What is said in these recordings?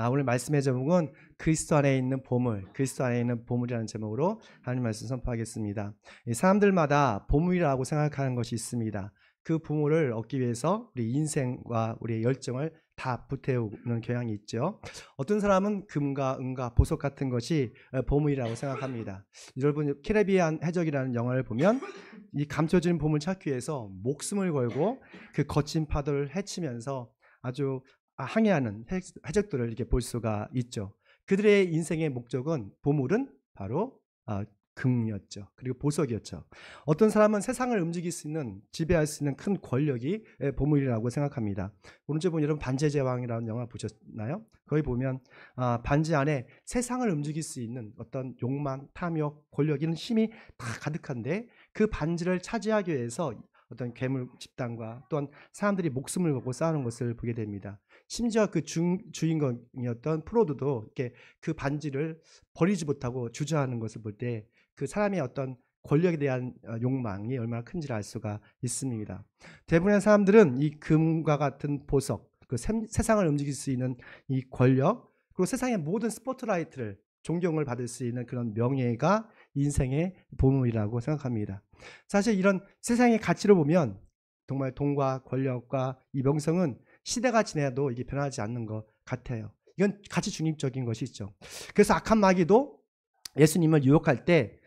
오늘 말씀의 제목은 그리스도 안에 있는 보물, 그리스도 안에 있는 보물이라는 제목으로 하나님 말씀 선포하겠습니다. 사람들마다 보물이라고 생각하는 것이 있습니다. 그 보물을 얻기 위해서 우리 인생과 우리의 열정을 다 불태우는 경향이 있죠. 어떤 사람은 금과 은과 보석 같은 것이 보물이라고 생각합니다. 여러분 캐리비안 해적이라는 영화를 보면 이 감춰진 보물 찾기 위해서 목숨을 걸고 그 거친 파도를 헤치면서 아주 항해하는 해적들을 이렇게 볼 수가 있죠. 그들의 인생의 목적은 보물은 바로 금이었죠. 그리고 보석이었죠. 어떤 사람은 세상을 움직일 수 있는, 지배할 수 있는 큰 권력이 보물이라고 생각합니다. 오른쪽에 보면 여러분 반지의 제왕이라는 영화 보셨나요? 거기 보면 반지 안에 세상을 움직일 수 있는 어떤 욕망, 탐욕, 권력 이런 힘이 다 가득한데 그 반지를 차지하기 위해서 어떤 괴물 집단과 또한 사람들이 목숨을 걸고 싸우는 것을 보게 됩니다. 심지어 그 주인공이었던 프로도도 이렇게 그 반지를 버리지 못하고 주저하는 것을 볼 때 그 사람의 어떤 권력에 대한 욕망이 얼마나 큰지를 알 수가 있습니다. 대부분의 사람들은 이 금과 같은 보석, 그 세상을 움직일 수 있는 이 권력, 그리고 세상의 모든 스포트라이트를 존경을 받을 수 있는 그런 명예가 인생의 보물이라고 생각합니다. 사실 이런 세상의 가치를 보면 정말 돈과 권력과 이 명성은 시대가 지나도 이게 변하지 않는 것 같아요. 이건 가치 중립적인 것이죠. 그래서 악한 마귀도 예수님을 유혹할 때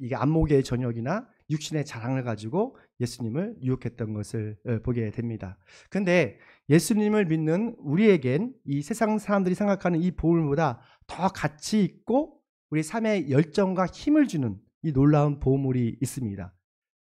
이게 안목의 전역이나 육신의 자랑을 가지고 예수님을 유혹했던 것을 보게 됩니다. 그런데 예수님을 믿는 우리에겐 이 세상 사람들이 생각하는 이 보물보다 더 가치 있고 우리 삶의 열정과 힘을 주는 이 놀라운 보물이 있습니다.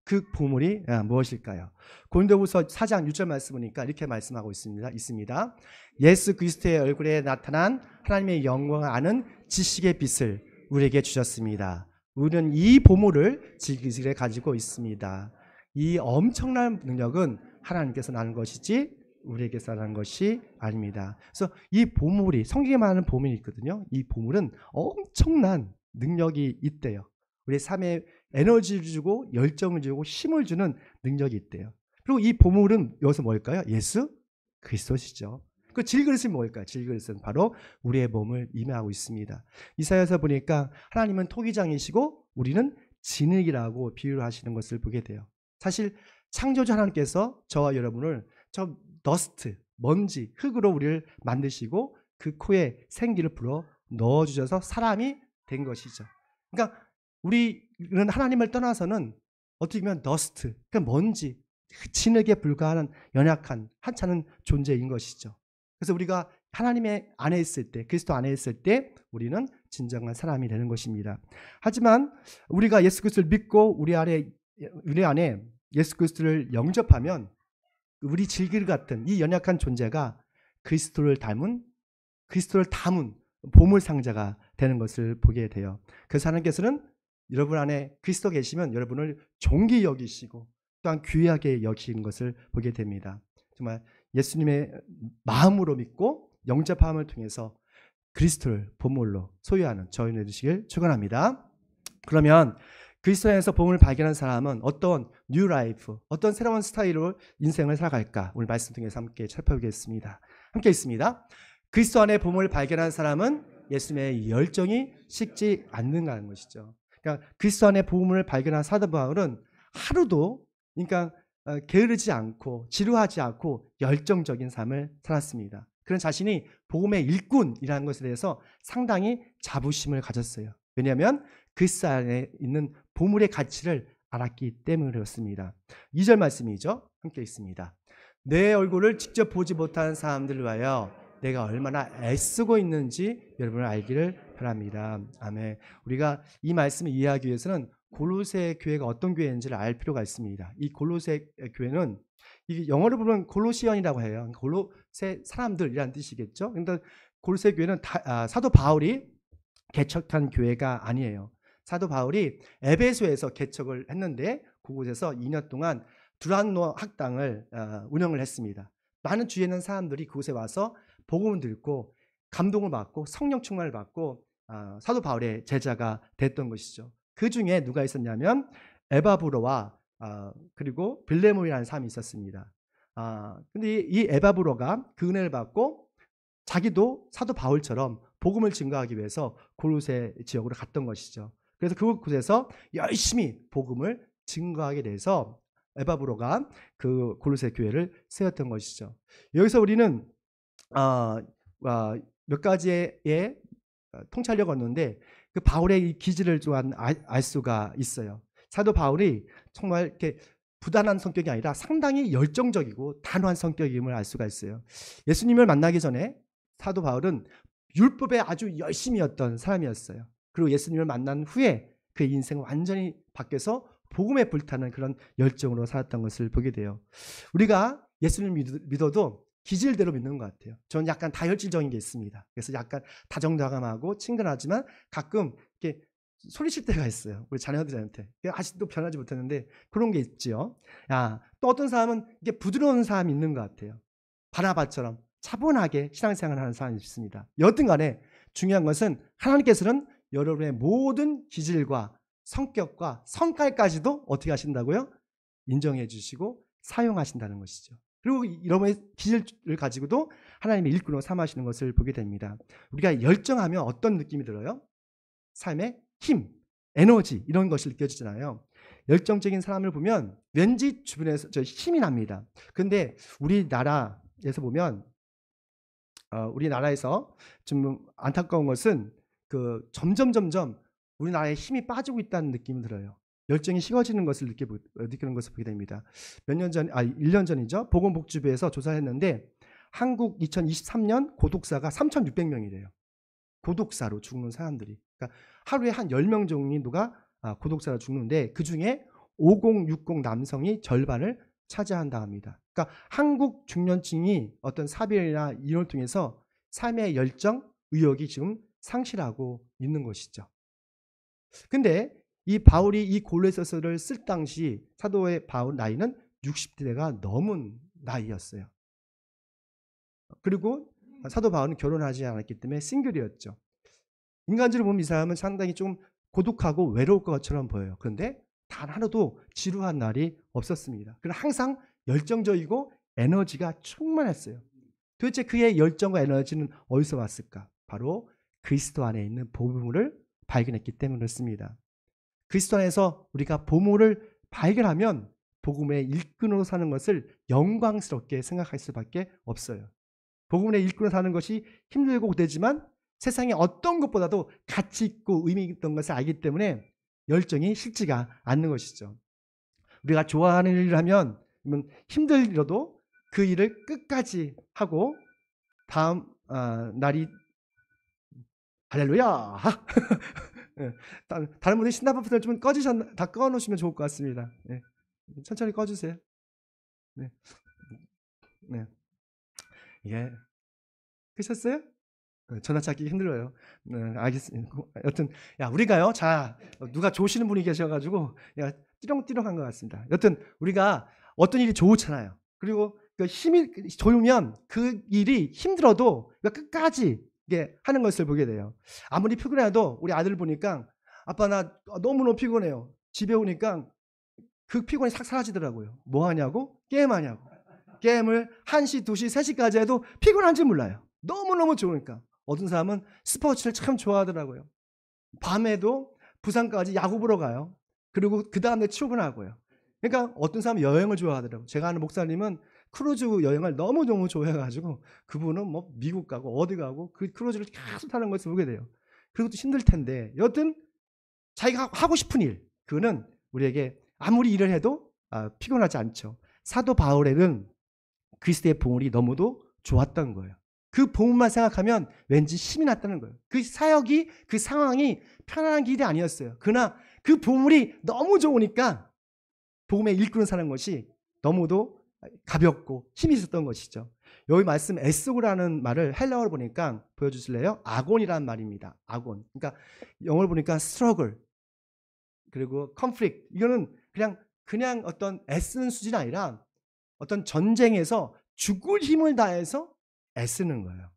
그 보물이 무엇일까요? 고린도후서 4장 6절 말씀 보니까 이렇게 말씀하고 있습니다. 예수 그리스도의 얼굴에 나타난 하나님의 영광을 아는 지식의 빛을 우리에게 주셨습니다. 우리는 이 보물을 지극히 가지고 있습니다. 이 엄청난 능력은 하나님께서 나는 것이지 우리에게서 나는 것이 아닙니다. 그래서 이 보물이 성경에 말하는 보물이 있거든요. 이 보물은 엄청난 능력이 있대요. 우리 삶에 에너지를 주고 열정을 주고 힘을 주는 능력이 있대요. 그리고 이 보물은 여기서 뭘까요? 예수 그리스도시죠. 그 질그릇이 뭘까요? 질그릇은 바로 우리의 몸을 임하고 있습니다. 이사야서 보니까 하나님은 토기장이시고 우리는 진흙이라고 비유를 하시는 것을 보게 돼요. 사실 창조주 하나님께서 저와 여러분을 저 더스트, 먼지, 흙으로 우리를 만드시고 그 코에 생기를 불어 넣어주셔서 사람이 된 것이죠. 그러니까 우리는 하나님을 떠나서는 어떻게 보면 더스트, 그러니까 먼지, 진흙에 불과한 연약한 하찮은 존재인 것이죠. 그래서 우리가 하나님의 안에 있을 때, 그리스도 안에 있을 때 우리는 진정한 사람이 되는 것입니다. 하지만 우리가 예수 그리스도를 믿고 우리 안에 예수 그리스도를 영접하면 우리 질길 같은 이 연약한 존재가 그리스도를 담은 보물 상자가 되는 것을 보게 돼요. 그래서 하나님께서는 여러분 안에 그리스도 계시면 여러분을 존귀 여기시고 또한 귀하게 여기시는 것을 보게 됩니다. 정말 예수님의 마음으로 믿고 영접함을 통해서 그리스도를 보물로 소유하는 저희는 되시길 축원합니다. 그러면 그리스도 안에서 보물을 발견한 사람은 어떤 뉴 라이프, 어떤 새로운 스타일로 인생을 살아갈까? 오늘 말씀 통해서 함께 살펴보겠습니다. 함께 있습니다. 그리스도 안에 보물을 발견한 사람은 예수님의 열정이 식지 않는다는 것이죠. 그러니까 그리스도 안에 보물을 발견한 사도 바울은 하루도 그러니까 게으르지 않고 지루하지 않고 열정적인 삶을 살았습니다. 그런 자신이 복음의 일꾼이라는 것에 대해서 상당히 자부심을 가졌어요. 왜냐하면 그리스도 안에 있는 보물의 가치를 알았기 때문이었습니다. 2절 말씀이죠. 함께 있습니다. 내 얼굴을 직접 보지 못한 사람들을 위하여 내가 얼마나 애쓰고 있는지 여러분을 알기를 바랍니다. 아멘. 우리가 이 말씀을 이해하기 위해서는 골로새 교회가 어떤 교회인지를 알 필요가 있습니다. 이 골로새 교회는 이게 영어로 보면 골로시언이라고 해요. 골로새 사람들이라는 뜻이겠죠. 그런데 골로새 교회는 사도 바울이 개척한 교회가 아니에요. 사도 바울이 에베소에서 개척을 했는데 그곳에서 2년 동안 두란노 학당을 운영을 했습니다. 많은 주위에 있는 사람들이 그곳에 와서 복음을 듣고 감동을 받고 성령 충만을 받고 사도 바울의 제자가 됐던 것이죠. 그 중에 누가 있었냐면 에바브로와 그리고 빌레몬이라는 사람이 있었습니다. 근데 이 에바브로가 그 은혜를 받고 자기도 사도 바울처럼 복음을 증거하기 위해서 골로새 지역으로 갔던 것이죠. 그래서 그곳에서 열심히 복음을 증거하게 돼서 에바브로가 그 골로새 교회를 세웠던 것이죠. 여기서 우리는 몇 가지의 통찰력 얻는데 그 바울의 이 기질을 또한 알 수가 있어요. 사도 바울이 정말 이렇게 부단한 성격이 아니라 상당히 열정적이고 단호한 성격임을 알 수가 있어요. 예수님을 만나기 전에 사도 바울은 율법에 아주 열심이었던 사람이었어요. 그리고 예수님을 만난 후에 그의 인생은 완전히 바뀌어서 복음에 불타는 그런 열정으로 살았던 것을 보게 돼요. 우리가 예수님을 믿어도 기질대로 믿는 것 같아요. 저는 약간 다혈질적인 게 있습니다. 그래서 약간 다정다감하고 친근하지만 가끔 이렇게 소리칠 때가 있어요. 우리 자녀들한테. 아직도 변하지 못했는데 그런 게 있지요. 또 어떤 사람은 이게 부드러운 사람이 있는 것 같아요. 바나바처럼 차분하게 신앙생활을 하는 사람이 있습니다. 여튼 간에 중요한 것은 하나님께서는 여러분의 모든 기질과 성격과 성깔까지도 어떻게 하신다고요? 인정해 주시고 사용하신다는 것이죠. 그리고 여러분의 기질을 가지고도 하나님의 일꾼으로 삼으시는 것을 보게 됩니다. 우리가 열정하면 어떤 느낌이 들어요? 삶의 힘, 에너지 이런 것이 느껴지잖아요. 열정적인 사람을 보면 왠지 주변에서 힘이 납니다. 그런데 우리나라에서 보면 우리나라에서 좀 안타까운 것은 점점 우리나라의 힘이 빠지고 있다는 느낌이 들어요. 열정이 식어지는 것을 느끼는 것을 보게 됩니다. 1년 전이죠. 보건복지부에서 조사를 했는데 한국 2023년 고독사가 3,600명이래요. 고독사로 죽는 사람들이. 그러니까 하루에 한 10명 정도가 고독사로 죽는데 그중에 5060 남성이 절반을 차지한다 합니다. 그러니까 한국 중년층이 어떤 사별이나 이혼을 통해서 삶의 열정, 의욕이 지금 상실하고 있는 것이죠. 근데 이 바울이 이 골로새서를 쓸 당시 사도의 바울 나이는 60대가 넘은 나이였어요. 그리고 사도 바울은 결혼하지 않았기 때문에 싱글이었죠. 인간적으로 보면 이 사람은 상당히 좀 고독하고 외로울 것처럼 보여요. 그런데 단 하루도 지루한 날이 없었습니다. 그러나 항상 열정적이고 에너지가 충만했어요. 도대체 그의 열정과 에너지는 어디서 왔을까? 바로 그리스도 안에 있는 보물을 발견했기 때문에 그렇습니다. 그리스도 안에서 우리가 보물을 발견하면 복음의 일꾼으로 사는 것을 영광스럽게 생각할 수밖에 없어요. 복음의 일꾼으로 사는 것이 힘들고 고되지만 세상에 어떤 것보다도 가치 있고 의미 있던 것을 알기 때문에 열정이 식지가 않는 것이죠. 우리가 좋아하는 일을 하면 힘들어도 그 일을 끝까지 하고 다음 날이 할렐루야. 다른 분들 신나버튼을 좀 다 꺼놓으시면 좋을 것 같습니다. 네. 천천히 꺼주세요. 네. 네. 이게 끄셨어요? 전화 찾기 힘들어요. 네, 알겠습니다. 여튼 우리가요. 자, 누가 좋으시는 분이 계셔가지고 띠렁띠렁한 것 같습니다. 여튼 우리가 어떤 일이 좋잖아요. 그리고 그 힘이 좋으면 그 일이 힘들어도 끝까지 하는 것을 보게 돼요. 아무리 피곤해도 우리 아들 보니까 아빠 나 너무너무 피곤해요. 집에 오니까 그 피곤이 싹 사라지더라고요. 뭐 하냐고? 게임하냐고. 게임을 1시, 2시, 3시까지 해도 피곤한지 몰라요. 너무너무 좋으니까. 어떤 사람은 스포츠를 참 좋아하더라고요. 밤에도 부산까지 야구 보러 가요. 그리고 그 다음에 출근하고요. 그러니까 어떤 사람은 여행을 좋아하더라고요. 제가 아는 목사님은 크루즈 여행을 너무너무 좋아해가지고 그분은 뭐 미국 가고 어디 가고 그 크루즈를 계속 타는 것을 보게 돼요. 그것도 힘들 텐데 여튼 자기가 하고 싶은 일 그거는 우리에게 아무리 일을 해도 피곤하지 않죠. 사도 바울에는 그리스도의 보물이 너무도 좋았던 거예요. 그 보물만 생각하면 왠지 힘이 났다는 거예요. 그 사역이 그 상황이 편안한 길이 아니었어요. 그러나 그 보물이 너무 좋으니까 복음의 일꾼을 사는 것이 너무도 가볍고 힘이 있었던 것이죠. 여기 말씀 에스고라는 말을 헬라어로 보니까 보여주실래요? 아곤이라는 말입니다. 아곤. 그러니까 영어로 보니까 struggle 그리고 conflict. 이거는 그냥 어떤 애쓰는 수준이 아니라 어떤 전쟁에서 죽을 힘을 다해서 애쓰는 거예요.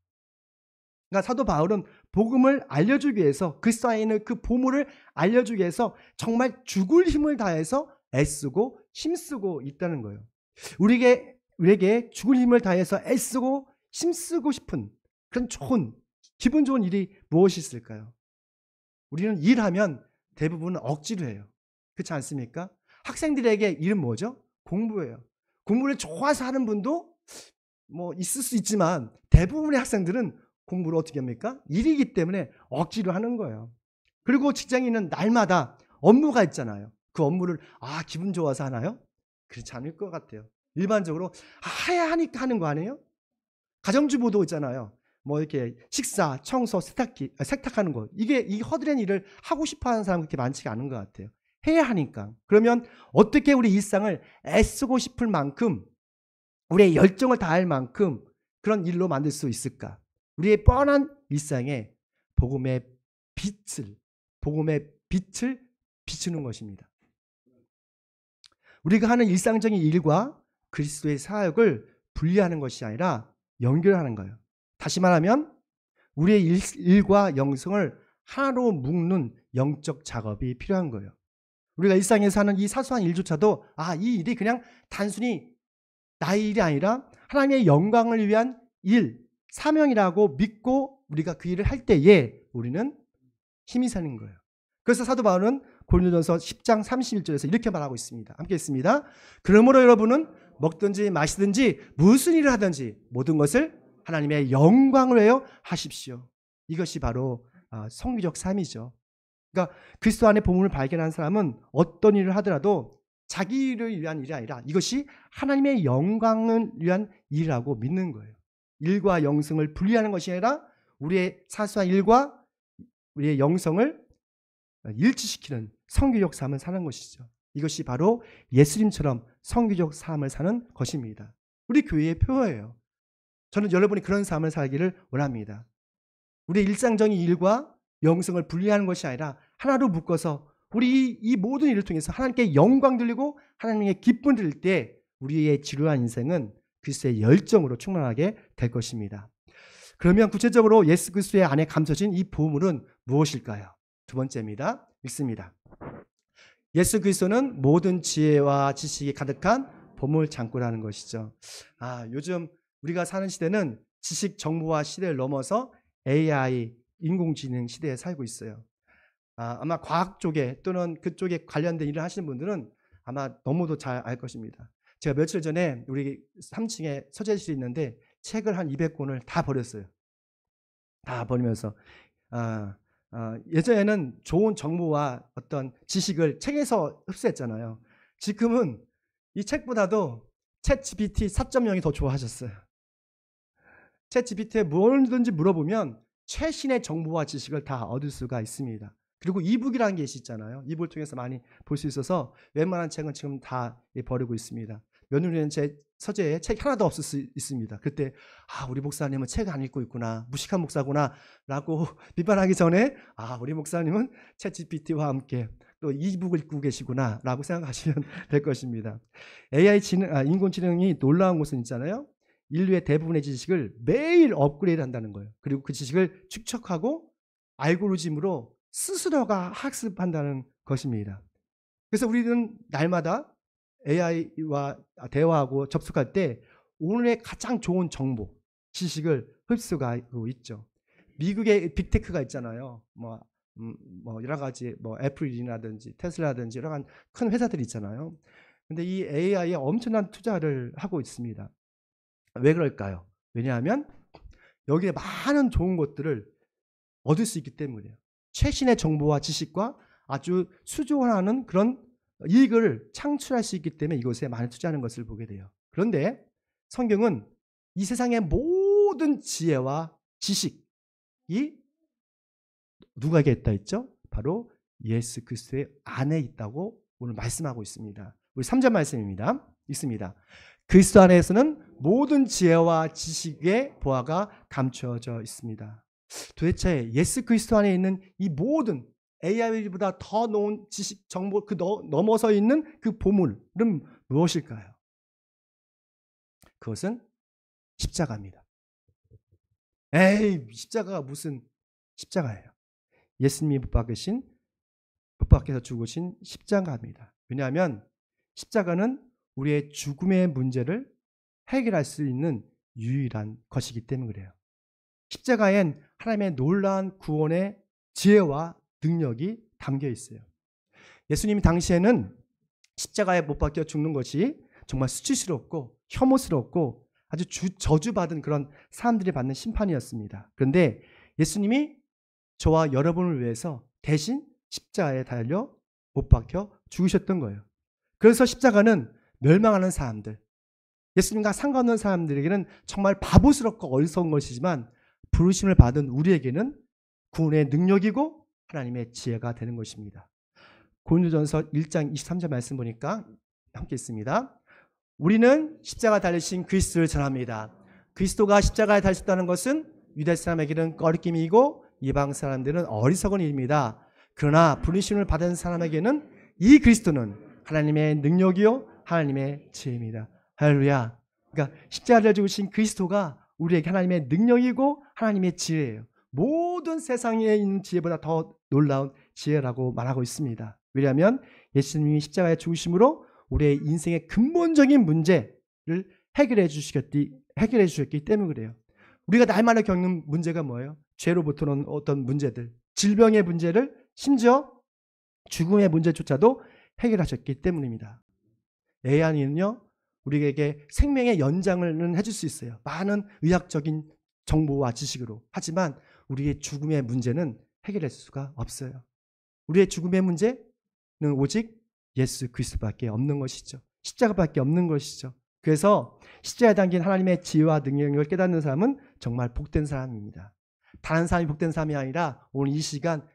그러니까 사도 바울은 복음을 알려주기 위해서 그리스도 안에 있는 그 보물을 알려주기 위해서 정말 죽을 힘을 다해서 애쓰고 힘쓰고 있다는 거예요. 우리에게 죽을 힘을 다해서 애쓰고 힘쓰고 싶은 그런 좋은 기분 좋은 일이 무엇이 있을까요? 우리는 일하면 대부분 억지로 해요. 그렇지 않습니까? 학생들에게 일은 뭐죠? 공부예요. 공부를 좋아서 하는 분도 뭐 있을 수 있지만 대부분의 학생들은 공부를 어떻게 합니까? 일이기 때문에 억지로 하는 거예요. 그리고 직장인은 날마다 업무가 있잖아요. 그 업무를 기분 좋아서 하나요? 그렇지 않을 것 같아요. 일반적으로 해야 하니까 하는 거 아니에요? 가정주부도 있잖아요. 뭐 이렇게 식사, 청소, 세탁하는 거. 이 허드렛 일을 하고 싶어 하는 사람은 그렇게 많지가 않은 것 같아요. 해야 하니까. 그러면 어떻게 우리 일상을 애쓰고 싶을 만큼 우리의 열정을 다할 만큼 그런 일로 만들 수 있을까? 우리의 뻔한 일상에 복음의 빛을 비추는 것입니다. 우리가 하는 일상적인 일과 그리스도의 사역을 분리하는 것이 아니라 연결하는 거예요. 다시 말하면 우리의 일과 영성을 하나로 묶는 영적 작업이 필요한 거예요. 우리가 일상에서 하는 이 사소한 일조차도 이 일이 그냥 단순히 나의 일이 아니라 하나님의 영광을 위한 일, 사명이라고 믿고 우리가 그 일을 할 때에 우리는 힘이 사는 거예요. 그래서 사도 바울은 고린도전서 10장 31절에서 이렇게 말하고 있습니다. 함께 읽습니다. 그러므로 여러분은 먹든지 마시든지 무슨 일을 하든지 모든 것을 하나님의 영광을 위하여 하십시오. 이것이 바로 성교적 삶이죠. 그러니까 그리스도 안에 복음을 발견한 사람은 어떤 일을 하더라도 자기를 위한 일이 아니라 이것이 하나님의 영광을 위한 일이라고 믿는 거예요. 일과 영성을 분리하는 것이 아니라 우리의 사소한 일과 우리의 영성을 일치시키는 성교적 삶을 사는 것이죠. 이것이 바로 예수님처럼 성교적 삶을 사는 것입니다. 우리 교회의 표어예요. 저는 여러분이 그런 삶을 살기를 원합니다. 우리의 일상적인 일과 영성을 분리하는 것이 아니라 하나로 묶어서 우리 이 모든 일을 통해서 하나님께 영광 돌리고 하나님의 기쁨 드릴 때 우리의 지루한 인생은 그리스도의 열정으로 충만하게 될 것입니다. 그러면 구체적으로 예수 그리스도의 안에 감춰진 이 보물은 무엇일까요? 두 번째입니다. 읽습니다. 예수 그리스도는 모든 지혜와 지식이 가득한 보물 창고라는 것이죠. 요즘 우리가 사는 시대는 지식 정보화 시대를 넘어서 AI, 인공지능 시대에 살고 있어요. 아마 과학 쪽에 또는 그쪽에 관련된 일을 하시는 분들은 아마 너무도 잘 알 것입니다. 제가 며칠 전에 우리 3층에 서재실이 있는데 책을 한 200권을 다 버렸어요. 다 버리면서 예전에는 좋은 정보와 어떤 지식을 책에서 흡수했잖아요. 지금은 이 책보다도 챗 GPT 4.0이 더 좋아하셨어요. 챗 GPT에 뭐든지 물어보면 최신의 정보와 지식을 다 얻을 수가 있습니다. 그리고 이북이라는 게 있잖아요. 이북을 통해서 많이 볼 수 있어서 웬만한 책은 지금 다 버리고 있습니다. 몇 년 전에 제 서재에 책 하나도 없을 수 있습니다. 그때 우리 목사님은 책 안 읽고 있구나, 무식한 목사구나 라고 비판하기 전에 우리 목사님은 챗 GPT와 함께 또 이북을 읽고 계시구나 라고 생각하시면 될 것입니다. AI 인공지능이 놀라운 것은 있잖아요. 인류의 대부분의 지식을 매일 업그레이드 한다는 거예요. 그리고 그 지식을 축적하고 알고리즘으로 스스로가 학습한다는 것입니다. 그래서 우리는 날마다 AI와 대화하고 접속할 때 오늘의 가장 좋은 정보, 지식을 흡수하고 있죠. 미국의 빅테크가 있잖아요. 뭐 여러 가지 애플이라든지 테슬라라든지 여러 큰 회사들이 있잖아요. 근데 이 AI에 엄청난 투자를 하고 있습니다. 왜 그럴까요? 왜냐하면 여기에 많은 좋은 것들을 얻을 수 있기 때문이에요. 최신의 정보와 지식과 아주 수조하는 그런 이익을 창출할 수 있기 때문에 이것에 많이 투자하는 것을 보게 돼요. 그런데 성경은 이 세상의 모든 지혜와 지식이 누구에게 있다 했죠? 바로 예수 그리스도의 안에 있다고 오늘 말씀하고 있습니다. 우리 3절 말씀입니다. 있습니다. 그리스도 안에서는 모든 지혜와 지식의 보화가 감추어져 있습니다. 도대체 예수 그리스도 안에 있는 이 모든 AI보다 더 높은 지식, 정보 넘어서 있는 그 보물은 무엇일까요? 그것은 십자가입니다. 십자가가 무슨 십자가예요? 예수님이 못 박혀서 죽으신 십자가입니다. 왜냐하면 십자가는 우리의 죽음의 문제를 해결할 수 있는 유일한 것이기 때문에 그래요. 십자가엔 하나님의 놀라운 구원의 지혜와 능력이 담겨 있어요. 예수님이 당시에는 십자가에 못 박혀 죽는 것이 정말 수치스럽고 혐오스럽고 아주 저주받은 그런 사람들이 받는 심판이었습니다. 그런데 예수님이 저와 여러분을 위해서 대신 십자가에 달려 못 박혀 죽으셨던 거예요. 그래서 십자가는 멸망하는 사람들, 예수님과 상관없는 사람들에게는 정말 바보스럽고 어리석은 것이지만 부르심을 받은 우리에게는 구원의 능력이고 하나님의 지혜가 되는 것입니다. 고린도전서 1장 23절 말씀 보니까 함께 있습니다. 우리는 십자가 달리신 그리스도를 전합니다. 그리스도가 십자가에 달리셨다는 것은 유대 사람에게는 꺼리낌이고 이방 사람들은 어리석은 일입니다. 그러나 부르심을 받은 사람에게는 이 그리스도는 하나님의 능력이요 하나님의 지혜입니다. 할렐루야. 그러니까 십자가를 죽으신 그리스도가 우리에게 하나님의 능력이고 하나님의 지혜예요. 모든 세상에 있는 지혜보다 더 놀라운 지혜라고 말하고 있습니다. 왜냐하면 예수님이 십자가에 죽으심으로 우리의 인생의 근본적인 문제를 해결해 주셨기 때문에 그래요. 우리가 날마다 겪는 문제가 뭐예요? 죄로부터는 어떤 문제들, 질병의 문제를 심지어 죽음의 문제조차도 해결하셨기 때문입니다. AI는요, 우리에게 생명의 연장을 해줄 수 있어요. 많은 의학적인 정보와 지식으로. 하지만 우리의 죽음의 문제는 해결할 수가 없어요. 우리의 죽음의 문제는 오직 예수 그리스도밖에 없는 것이죠. 십자가밖에 없는 것이죠. 그래서 십자가에 담긴 하나님의 지혜와 능력을 깨닫는 사람은 정말 복된 사람입니다. 다른 사람이 복된 사람이 아니라 오늘 이 시간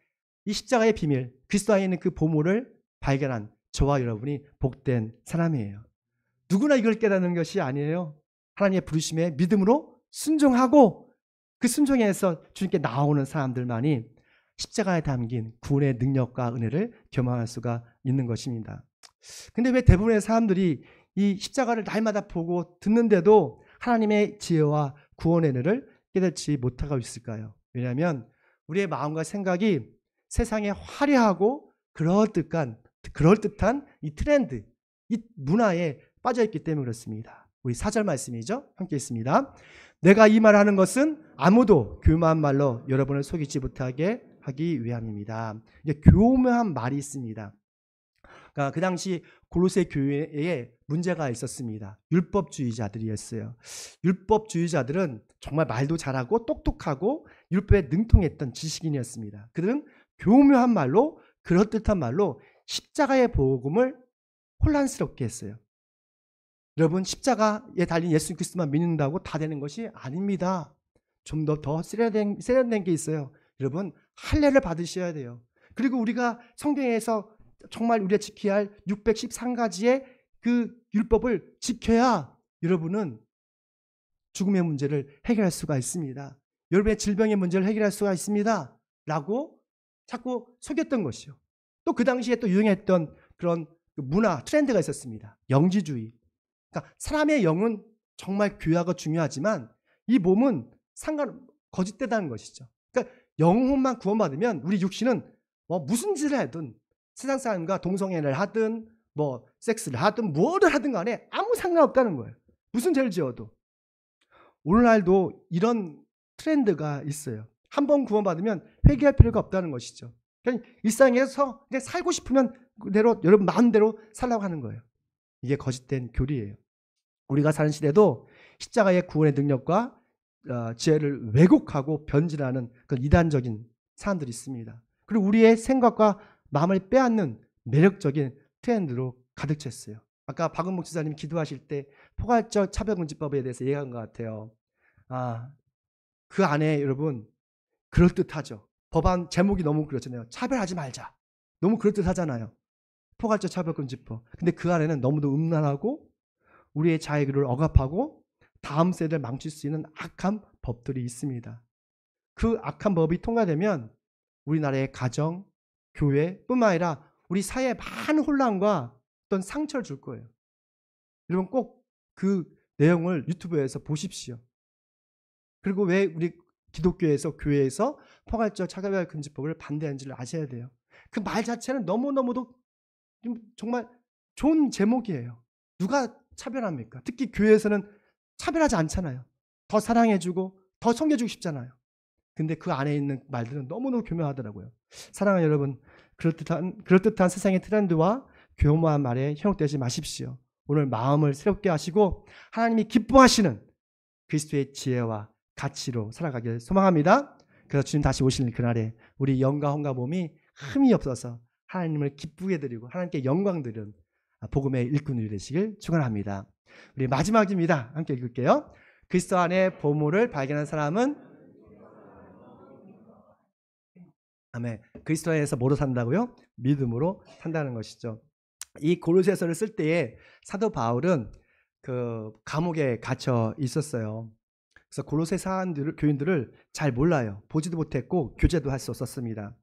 이 십자가의 비밀, 그리스도 안에 있는 그 보물을 발견한 저와 여러분이 복된 사람이에요. 누구나 이걸 깨닫는 것이 아니에요. 하나님의 부르심에 믿음으로 순종하고 그 순종에서 주님께 나오는 사람들만이 십자가에 담긴 구원의 능력과 은혜를 경험할 수가 있는 것입니다. 근데 왜 대부분의 사람들이 이 십자가를 날마다 보고 듣는데도 하나님의 지혜와 구원의 은혜를 깨닫지 못하고 있을까요? 왜냐하면 우리의 마음과 생각이 세상의 화려하고 그럴듯한 이 트렌드, 이 문화에 빠져있기 때문에 그렇습니다. 우리 4절 말씀이죠. 함께 있습니다. 내가 이 말을 하는 것은 아무도 교묘한 말로 여러분을 속이지 못하게 하기 위함입니다. 이제 교묘한 말이 있습니다. 그러니까 그 당시 골로새 교회에 문제가 있었습니다. 율법주의자들이었어요. 율법주의자들은 정말 말도 잘하고 똑똑하고 율법에 능통했던 지식인이었습니다. 그들은 교묘한 말로 그럴듯한 말로 십자가의 복음을 혼란스럽게 했어요. 여러분, 십자가에 달린 예수 그리스도만 믿는다고 다 되는 것이 아닙니다. 좀 더 세련된 게 있어요. 여러분, 할례를 받으셔야 돼요. 그리고 우리가 성경에서 정말 우리가 지켜야 할 613가지의 그 율법을 지켜야 여러분은 죽음의 문제를 해결할 수가 있습니다. 여러분의 질병의 문제를 해결할 수가 있습니다. 라고 자꾸 속였던 것이요. 또 그 당시에 또 유행했던 그런 문화, 트렌드가 있었습니다. 영지주의. 그러니까 사람의 영은 정말 귀하고 중요하지만 이 몸은 거짓되다는 것이죠. 그러니까 영혼만 구원받으면 우리 육신은 무슨 짓을 하든 세상 사람과 동성애를 하든 섹스를 하든 무엇을 하든 간에 아무 상관없다는 거예요. 무슨 죄를 지어도. 오늘날도 이런 트렌드가 있어요. 한 번 구원받으면 회개할 필요가 없다는 것이죠. 그냥 일상에서 그냥 살고 싶으면 그대로 여러분 마음대로 살라고 하는 거예요. 이게 거짓된 교리예요. 우리가 사는 시대도 십자가의 구원의 능력과 지혜를 왜곡하고 변질하는 그런 이단적인 사람들이 있습니다. 그리고 우리의 생각과 마음을 빼앗는 매력적인 트렌드로 가득 찼어요. 아까 박은 목사님 기도하실 때 포괄적 차별금지법에 대해서 얘기한 것 같아요. 그 안에 여러분 그럴듯하죠. 법안 제목이 너무 그렇잖아요. 차별하지 말자. 너무 그럴듯하잖아요. 포괄적 차별금지법. 근데 그 안에는 너무도 음란하고 우리의 자유를 억압하고 다음 세대를 망칠 수 있는 악한 법들이 있습니다. 그 악한 법이 통과되면 우리나라의 가정, 교회뿐만 아니라 우리 사회에 많은 혼란과 어떤 상처를 줄 거예요. 여러분 꼭 그 내용을 유튜브에서 보십시오. 그리고 왜 우리 기독교에서 교회에서 포괄적 차별금지법을 반대하는지를 아셔야 돼요. 그 말 자체는 너무너무도 정말 좋은 제목이에요. 누가 차별합니까? 특히 교회에서는 차별하지 않잖아요. 더 사랑해주고 더 섬겨주고 싶잖아요. 근데 그 안에 있는 말들은 너무너무 교묘하더라고요. 사랑하는 여러분, 그럴듯한 세상의 트렌드와 교묘한 말에 현혹되지 마십시오. 오늘 마음을 새롭게 하시고 하나님이 기뻐하시는 그리스도의 지혜와 가치로 살아가길 소망합니다. 그래서 주님 다시 오시는 그날에 우리 영과 혼과 몸이 흠이 없어서 하나님을 기쁘게 드리고 하나님께 영광 드리는 복음의 일꾼이 되시길 축원합니다. 우리 마지막입니다. 함께 읽을게요. 그리스도 안에 보물을 발견한 사람은 아멘. 그리스도 안에서 뭐로 산다고요? 믿음으로 산다는 것이죠. 이 고로새서를 쓸 때에 사도 바울은 그 감옥에 갇혀 있었어요. 그래서 고로새 교인들을 잘 몰라요. 보지도 못했고 교제도 할 수 없었습니다.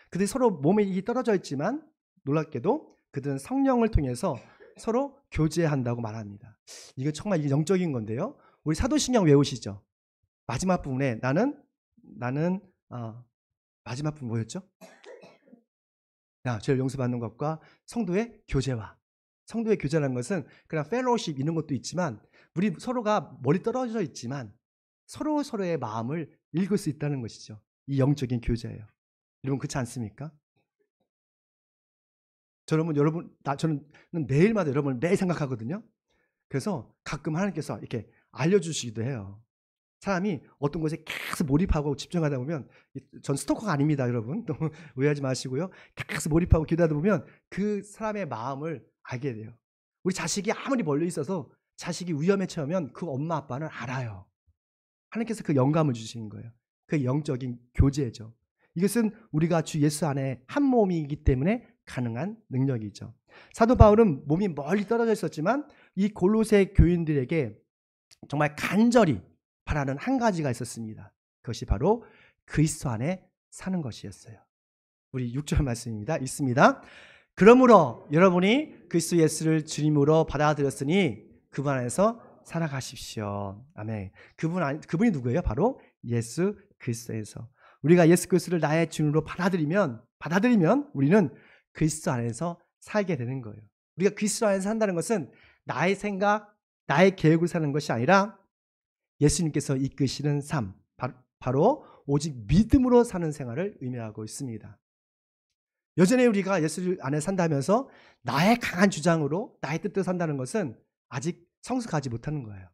그들이 서로 몸이 떨어져 있지만 놀랍게도 그들은 성령을 통해서 서로 교제한다고 말합니다. 이거 정말 영적인 건데요. 우리 사도신경 외우시죠? 마지막 부분에 나는 마지막 부분 뭐였죠? 죄를 용서받는 것과 성도의 교제와, 성도의 교제라는 것은 그냥 펠로우십 이런 것도 있지만 우리 서로가 멀리 떨어져 있지만 서로의 마음을 읽을 수 있다는 것이죠. 이 영적인 교제예요. 여러분 그렇지 않습니까? 저는 매일마다 여러분을 매일 생각하거든요. 그래서 가끔 하나님께서 이렇게 알려주시기도 해요. 사람이 어떤 것에 계속 몰입하고 집중하다 보면, 전 스토커가 아닙니다, 여러분. 너무 오해하지 마시고요. 계속 몰입하고 기도하다 보면 그 사람의 마음을 알게 돼요. 우리 자식이 아무리 멀리 있어서 자식이 위험에 처하면 그 엄마 아빠는 알아요. 하나님께서 그 영감을 주시는 거예요. 그 영적인 교제죠. 이것은 우리가 주 예수 안에 한 몸이기 때문에 가능한 능력이죠. 사도 바울은 몸이 멀리 떨어져 있었지만 이 골로새 교인들에게 정말 간절히 바라는 한 가지가 있었습니다. 그것이 바로 그리스도 안에 사는 것이었어요. 우리 6절 말씀입니다. 읽습니다. 그러므로 여러분이 그리스도 예수를 주님으로 받아들였으니 그분 안에서 살아가십시오. 아멘. 그분이 누구예요? 바로 예수 그리스도에서. 우리가 예수 그리스도를 나의 주님으로 받아들이면 우리는 그리스도 안에서 살게 되는 거예요. 우리가 그리스도 안에서 산다는 것은 나의 생각, 나의 계획을 사는 것이 아니라 예수님께서 이끄시는 삶, 바로 오직 믿음으로 사는 생활을 의미하고 있습니다. 여전히 우리가 예수 안에 산다면서 나의 강한 주장으로 나의 뜻대로 산다는 것은 아직 성숙하지 못하는 거예요.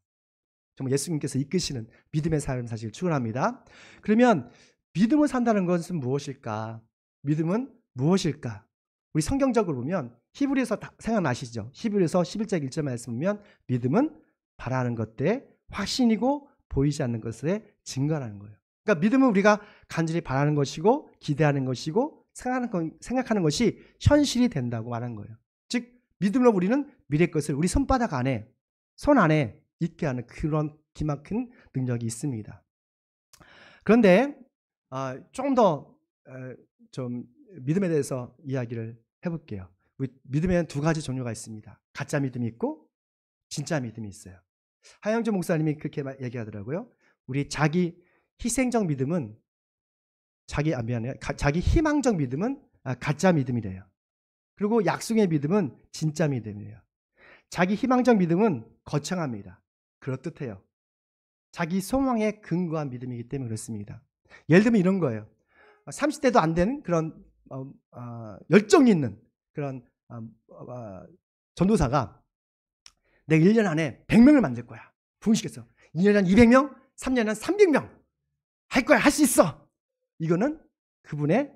정말 예수님께서 이끄시는 믿음의 삶 사실 축원합니다. 그러면 믿음을 산다는 것은 무엇일까? 믿음은 무엇일까? 우리 성경적으로 보면 히브리서 생각나시죠? 히브리서 11장 1절 말씀 보면 믿음은 바라는 것들의 확신이고 보이지 않는 것의 증거라는 거예요. 그러니까 믿음은 우리가 간절히 바라는 것이고 기대하는 것이고 생각하는 것이 현실이 된다고 말하는 거예요. 즉 믿음으로 우리는 미래 것을 우리 손 안에 있게 하는 그런 기막힌 능력이 있습니다. 그런데 조금 더 좀 믿음에 대해서 이야기를 해볼게요. 우리 믿음에는 두 가지 종류가 있습니다. 가짜 믿음이 있고 진짜 믿음이 있어요. 하영주 목사님이 그렇게 얘기하더라고요. 우리 자기 희생적 믿음은 자기 희망적 믿음은 가짜 믿음이래요. 그리고 약속의 믿음은 진짜 믿음이에요. 자기 희망적 믿음은 거창합니다. 그럴듯해요. 자기 소망에 근거한 믿음이기 때문에 그렇습니다. 예를 들면 이런 거예요. 30대도 안 되는 그런 열정이 있는 그런 전도사가 내가 1년 안에 100명을 만들 거야. 부흥시켰어. 2년 안 200명, 3년 안 300명 할 거야. 할 수 있어. 이거는 그분의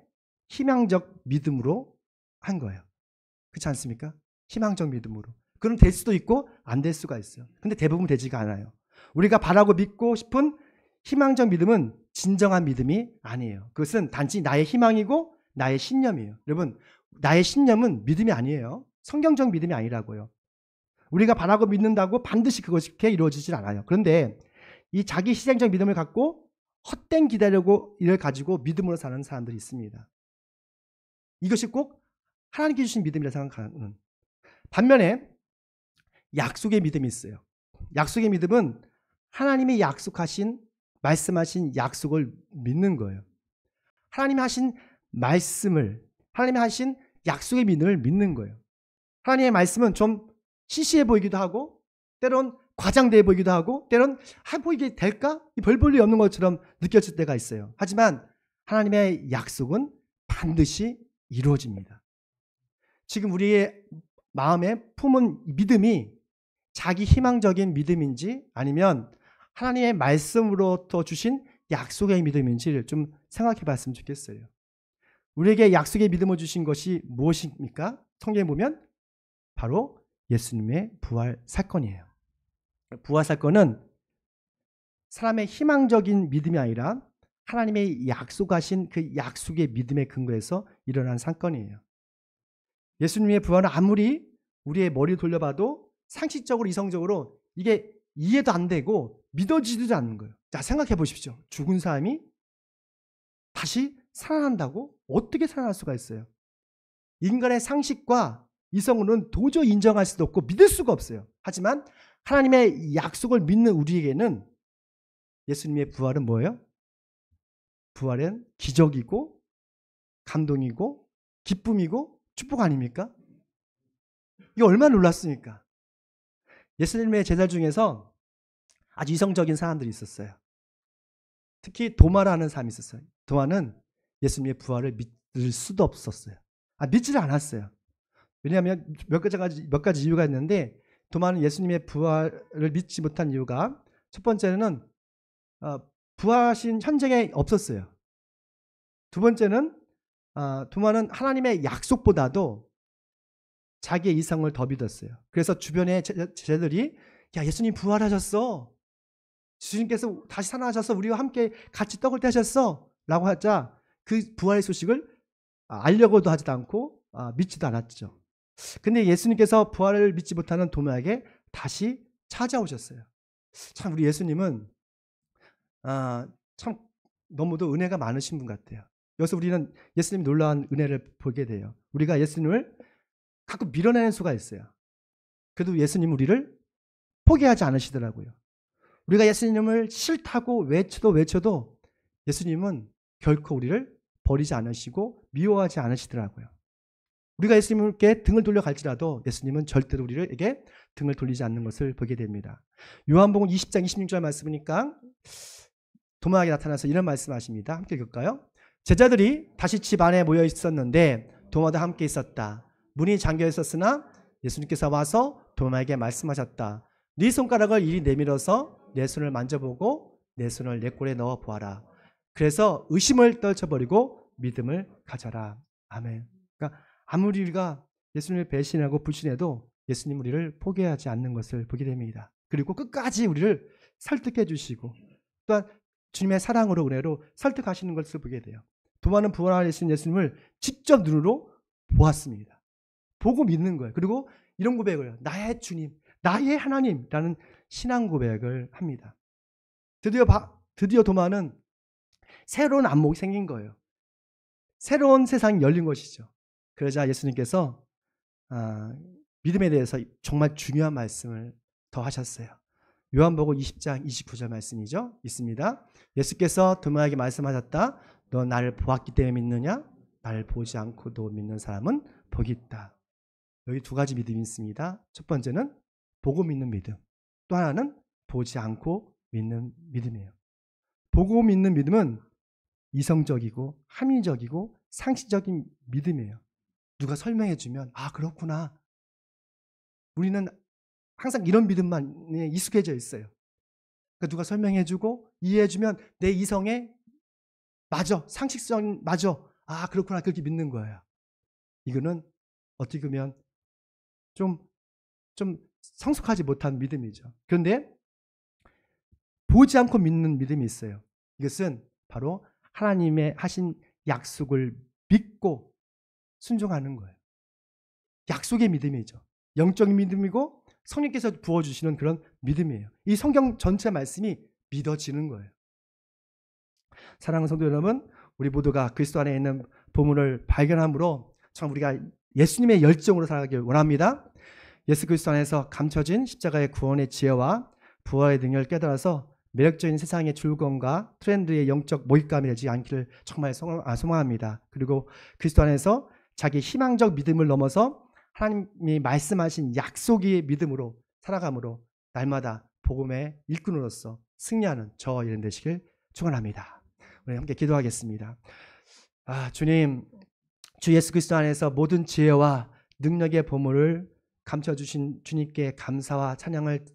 희망적 믿음으로 한 거예요. 그렇지 않습니까? 희망적 믿음으로. 그럼 될 수도 있고 안 될 수가 있어요. 근데 대부분 되지가 않아요. 우리가 바라고 믿고 싶은 희망적 믿음은 진정한 믿음이 아니에요. 그것은 단지 나의 희망이고 나의 신념이에요. 여러분, 나의 신념은 믿음이 아니에요. 성경적 믿음이 아니라고요. 우리가 바라고 믿는다고 반드시 그것이 이루어지질 않아요. 그런데 이 자기 희생적 믿음을 갖고 헛된 기대를 가지고 믿음으로 사는 사람들이 있습니다. 이것이 꼭 하나님께 주신 믿음이라 생각하는. 반면에 약속의 믿음이 있어요. 약속의 믿음은 하나님이 말씀하신 약속을 믿는 거예요. 하나님이 하신 말씀을, 하나님이 하신 약속의 믿음을 믿는 거예요. 하나님의 말씀은 좀 시시해 보이기도 하고 때론 과장돼 보이기도 하고 때론 뭐 이게 될까? 별 볼 일 없는 것처럼 느껴질 때가 있어요. 하지만 하나님의 약속은 반드시 이루어집니다. 지금 우리의 마음에 품은 믿음이 자기 희망적인 믿음인지 아니면 하나님의 말씀으로부터 주신 약속의 믿음인지를 좀 생각해 봤으면 좋겠어요. 우리에게 약속의 믿음을 주신 것이 무엇입니까? 성경에 보면 바로 예수님의 부활 사건이에요. 부활 사건은 사람의 희망적인 믿음이 아니라 하나님의 약속하신 그 약속의 믿음의 근거에서 일어난 사건이에요. 예수님의 부활은 아무리 우리의 머리를 돌려봐도 상식적으로 이성적으로 이게 이해도 안 되고 믿어지지도 않는 거예요. 자, 생각해 보십시오. 죽은 사람이 다시 살아난다고? 어떻게 살아날 수가 있어요? 인간의 상식과 이성으로는 도저히 인정할 수도 없고 믿을 수가 없어요. 하지만 하나님의 약속을 믿는 우리에게는 예수님의 부활은 뭐예요? 부활은 기적이고 감동이고 기쁨이고 축복 아닙니까? 이게 얼마나 놀랐습니까? 예수님의 제자 중에서 아주 이성적인 사람들이 있었어요. 특히 도마라는 사람이 있었어요. 도마는 예수님의 부활을 믿을 수도 없었어요. 믿지를 않았어요. 왜냐하면 몇 가지 이유가 있는데 도마는 예수님의 부활을 믿지 못한 이유가 첫 번째는 부활하신 현장에 없었어요. 두 번째는 도마는 하나님의 약속보다도 자기의 이성을 더 믿었어요. 그래서 주변의 제자들이 야, 예수님 부활하셨어. 주님께서 다시 살아나셔서 우리와 함께 같이 떡을 떼셨어 라고 하자 그 부활의 소식을 알려고도 하지도 않고 믿지도 않았죠. 근데 예수님께서 부활을 믿지 못하는 도마에게 다시 찾아오셨어요. 참 우리 예수님은 참 너무도 은혜가 많으신 분 같아요. 여기서 우리는 예수님 놀라운 은혜를 보게 돼요. 우리가 예수님을 가끔 밀어내는 수가 있어요. 그래도 예수님은 우리를 포기하지 않으시더라고요. 우리가 예수님을 싫다고 외쳐도 예수님은 결코 우리를 버리지 않으시고 미워하지 않으시더라고요. 우리가 예수님께 등을 돌려갈지라도 예수님은 절대로 우리에게 등을 돌리지 않는 것을 보게 됩니다. 요한복음 20장 26절 말씀이니까 도마에게 나타나서 이런 말씀하십니다. 함께 읽을까요? 제자들이 다시 집 안에 모여 있었는데 도마도 함께 있었다. 문이 잠겨 있었으나 예수님께서 와서 도마에게 말씀하셨다. 네 손가락을 이리 내밀어서 내 손을 만져보고 내 손을 내 꼴에 넣어 보아라. 그래서 의심을 떨쳐버리고 믿음을 가져라. 아멘. 그러니까 아무리 우리가 예수님을 배신하고 불신해도 예수님 우리를 포기하지 않는 것을 보게 됩니다. 그리고 끝까지 우리를 설득해 주시고 또한 주님의 사랑으로 은혜로 설득하시는 것을 보게 돼요. 도마는 부활하신 예수님을 직접 눈으로 보았습니다. 보고 믿는 거예요. 그리고 이런 고백을 나의 주님, 나의 하나님이라는 신앙 고백을 합니다. 드디어 도마는 새로운 안목이 생긴 거예요. 새로운 세상이 열린 것이죠. 그러자 예수님께서 믿음에 대해서 정말 중요한 말씀을 더 하셨어요. 요한복음 20장 29절 말씀이죠. 있습니다. 예수께서 도마에게 말씀하셨다. 너 나를 보았기 때문에 믿느냐? 나를 보지 않고도 믿는 사람은 복이 있다. 여기 두 가지 믿음이 있습니다. 첫 번째는 보고 믿는 믿음. 또 하나는 보지 않고 믿는 믿음이에요. 보고 믿는 믿음은 이성적이고 합리적이고 상식적인 믿음이에요. 누가 설명해 주면 그렇구나. 우리는 항상 이런 믿음만 익숙해져 있어요. 그러니까 누가 설명해 주고 이해해 주면 내 이성에 맞아. 상식적인 맞아. 그렇구나. 그렇게 믿는 거예요. 이거는 어떻게 보면 좀 성숙하지 못한 믿음이죠. 그런데 보지 않고 믿는 믿음이 있어요. 이것은 바로 하나님의 하신 약속을 믿고 순종하는 거예요. 약속의 믿음이죠. 영적인 믿음이고 성령께서 부어주시는 그런 믿음이에요. 이 성경 전체 말씀이 믿어지는 거예요. 사랑하는 성도 여러분, 우리 모두가 그리스도 안에 있는 보물을 발견함으로 참 우리가 예수님의 열정으로 살아가길 원합니다. 예수 그리스도 안에서 감춰진 십자가의 구원의 지혜와 부활의 능력을 깨달아서 매력적인 세상의 즐거움과 트렌드의 영적 모임감이 되지 않기를 정말 소망합니다. 그리고 그리스도 안에서 자기 희망적 믿음을 넘어서 하나님이 말씀하신 약속의 믿음으로 살아감으로 날마다 복음의 일꾼으로서 승리하는 저 이런 되시길 축원합니다. 우리 함께 기도하겠습니다. 주님, 주 예수 그리스도 안에서 모든 지혜와 능력의 보물을 감춰주신 주님께 감사와 찬양을